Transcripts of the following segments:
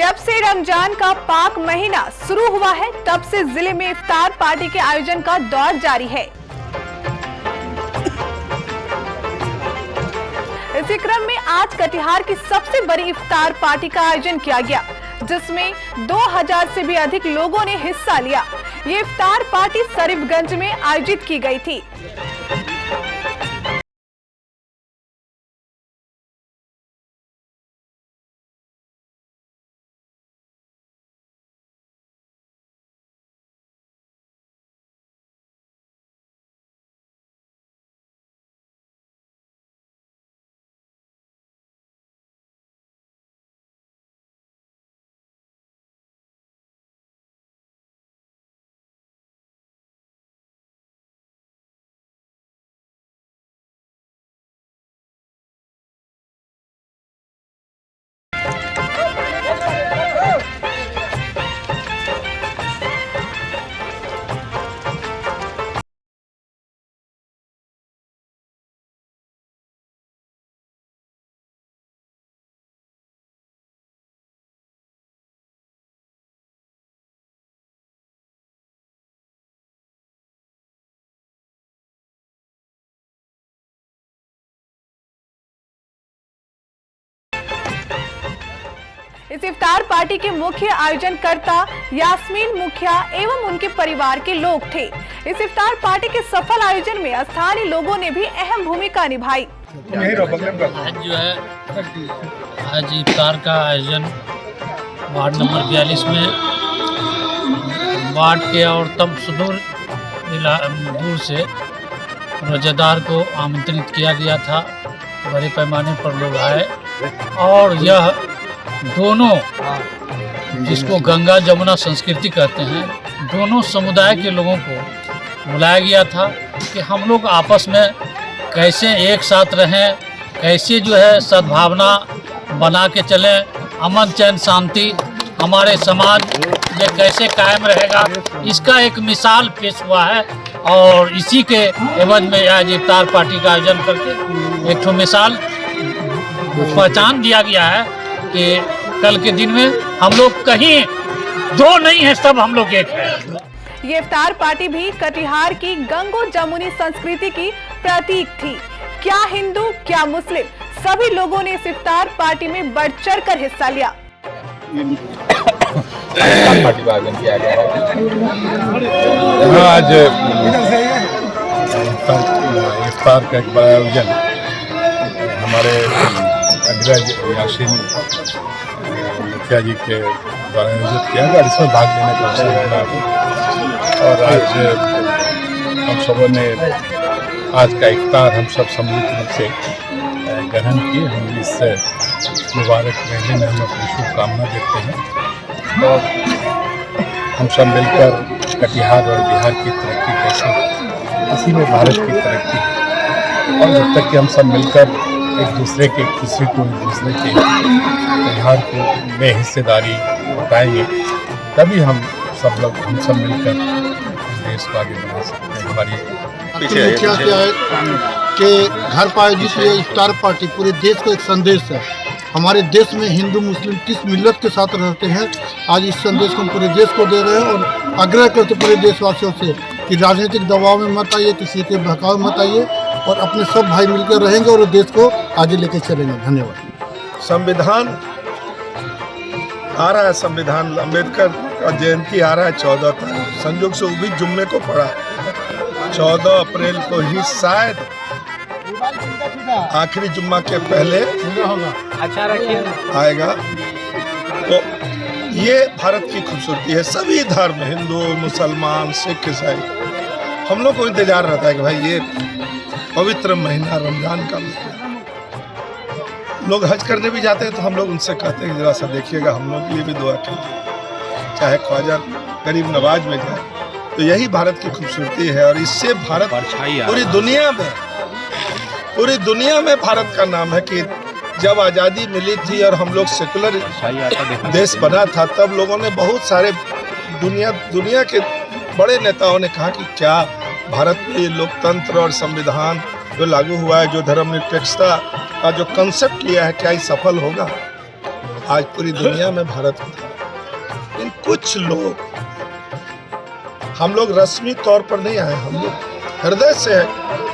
जब से रमजान का पाक महीना शुरू हुआ है तब से जिले में इफ्तार पार्टी के आयोजन का दौर जारी है। इसी क्रम में आज कटिहार की सबसे बड़ी इफ्तार पार्टी का आयोजन किया गया, जिसमें 2000 से भी अधिक लोगों ने हिस्सा लिया। ये इफ्तार पार्टी शरीफगंज में आयोजित की गई थी। इस इफ्तार पार्टी के मुख्य आयोजनकर्ता यास्मीन मुखिया एवं उनके परिवार के लोग थे। इस इफ्तार पार्टी के सफल आयोजन में स्थानीय लोगों ने भी अहम भूमिका निभाई। आज इफ्तार का आयोजन वार्ड नंबर 42 में वार्ड के और तब सुदूर दूर से रोजेदार को आमंत्रित किया गया था। बड़े पैमाने पर लोग आए और यह दोनों, जिसको गंगा जमुना संस्कृति कहते हैं, दोनों समुदाय के लोगों को बुलाया गया था कि हम लोग आपस में कैसे एक साथ रहें, कैसे सद्भावना बना के चलें, अमन चैन शांति हमारे समाज में कैसे कायम रहेगा, इसका एक मिसाल पेश हुआ है। और इसी के एवज में आज इफ्तार पार्टी का आयोजन करके एक ठो मिसाल पहचान दिया गया है कि कल के दिन में हम लोग कहीं दो नहीं है, सब हम लोग एक हैं। ये इफ्तार पार्टी भी कटिहार की गंगो जमुनी संस्कृति की प्रतीक थी। क्या हिंदू क्या मुस्लिम, सभी लोगों ने इस इफ्तार पार्टी में बढ़ चढ़ कर हिस्सा लिया। पार्टी का आयोजन किया गया है। आज इफ्तार का एक बड़ा आयोजन हमारे अग्रज यासीन मुखिया जी के द्वारा आयोजित किया गया, इसमें भाग लेने का अवसर मिला। और आज हम सबों ने आज का इफ्तार हम सब सम्मिलित रूप से ग्रहण किए। हम इस मुबारक महीने में हम अपनी शुभकामना देते हैं और हम सब मिलकर कटिहार और बिहार की तरक्की कैसे, इसी में भारत की तरक्की है। और जब तक कि हम सब मिलकर एक दूसरे के किसी को एक दूसरे के त्यौहार को में हिस्सेदारी बताएंगे, तभी हम सब मिलकर देश को आगे बढ़ा सकते हैं। हमारी क्या है कि घर पर आयोजित ये इफ्तार पार्टी पूरे देश को एक संदेश है। हमारे देश में हिंदू मुस्लिम किस मिल्लत के साथ रहते हैं, आज इस संदेश को हम पूरे देश को दे रहे हैं। और आग्रह करते पूरे देशवासियों से कि राजनीतिक दबाव में मत आइए, किसी के बहकाव में मत आइए और अपने सब भाई मिलकर रहेंगे और देश को आगे लेके चलेंगे। धन्यवाद। संविधान आ रहा है, संविधान अम्बेडकर का जयंती आ रहा है 14 तारीख। संयोग से वो भी जुम्मे को पड़ा 14 अप्रैल को ही, शायद आखिरी जुम्मा के पहले आएगा। तो ये भारत की खूबसूरती है। सभी धर्म, हिंदू मुसलमान सिख ईसाई, हम लोग को इंतजार रहता है कि भाई ये पवित्र महीना रमजान का महीना, लोग हज करने भी जाते हैं तो हम लोग उनसे कहते हैं जरा सा देखिएगा, हम लोग के लिए भी दुआ कीजिए, चाहे ख्वाजा गरीब नवाज में जाए। तो यही भारत की खूबसूरती है और इससे भारत पूरी दुनिया में भारत का नाम है कि जब आज़ादी मिली थी और हम लोग सेकुलर देश बना था, तब लोगों ने बहुत सारे दुनिया के बड़े नेताओं ने कहा कि क्या भारत में लोकतंत्र और संविधान जो लागू हुआ है, जो धर्मनिरपेक्षता का जो कंसेप्ट लिया है, क्या ये सफल होगा। आज पूरी दुनिया में भारत में। इन कुछ लोग, हम लोग रस्मी तौर पर नहीं आए, हम लोग हृदय से है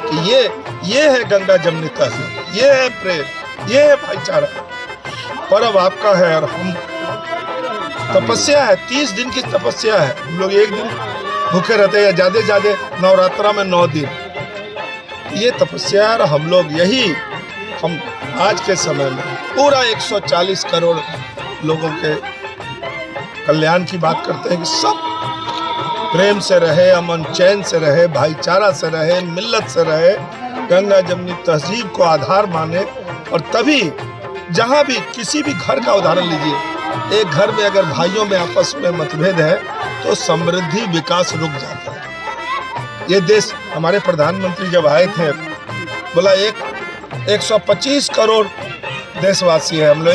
कि ये है गंगा जमुनी तहजीब, ये है प्रेम, ये है भाईचारा। पर्व आपका है और हम तपस्या है, 30 दिन की तपस्या है। हम लोग एक दिन भूखे रहते हैं, ज्यादा नवरात्रा में 9 दिन। ये तपस्या है। हम लोग हम आज के समय में पूरा 140 करोड़ लोगों के कल्याण की बात करते हैं कि सब प्रेम से रहे, अमन चैन से रहे, भाईचारा से रहे, मिल्लत से रहे, गंगा जमुनी तहजीब को आधार माने। और तभी जहाँ भी किसी भी घर का उदाहरण लीजिए, एक घर में अगर भाइयों में आपस में मतभेद है तो समृद्धि विकास रुक जाता है। ये देश, हमारे प्रधानमंत्री जब आए थे, बोला 125 करोड़ देशवासी है हम लोग,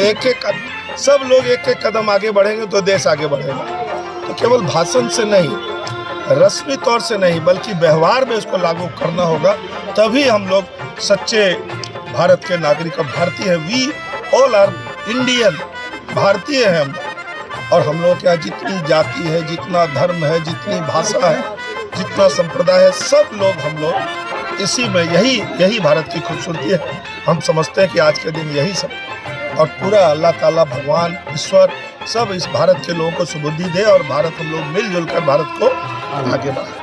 सब लोग एक एक कदम आगे बढ़ेंगे तो देश आगे बढ़ेगा। तो केवल भाषण से नहीं, रस्मी तौर से नहीं, बल्कि व्यवहार में उसको लागू करना होगा, तभी हम लोग सच्चे भारत के नागरिक, भारतीय हैं। वी ऑल आर इंडियन, भारतीय हैं हम। और हम लोग के यहाँ जितनी जाति है, जितना धर्म है, जितनी भाषा है, जितना संप्रदाय है, सब लोग हम लोग इसी में, यही भारत की खूबसूरती है। हम समझते हैं कि आज के दिन यही सब, और पूरा अल्लाह ताला, भगवान, ईश्वर सब इस भारत के लोगों को सुबुद्धि दे और भारत, हम लोग मिलजुल कर भारत को आगे बढ़ाए।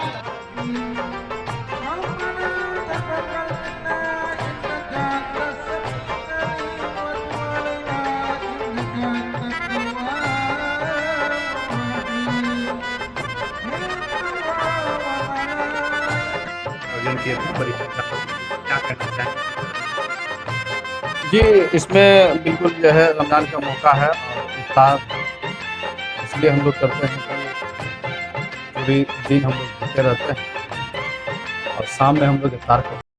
जी, इसमें बिल्कुल जो है रमज़ान का मौका है और इफ्तार इसलिए हम लोग करते हैं कि पूरी दिन हम लोग भूखे रहते हैं और शाम में हम लोग इफ्तार करते हैं।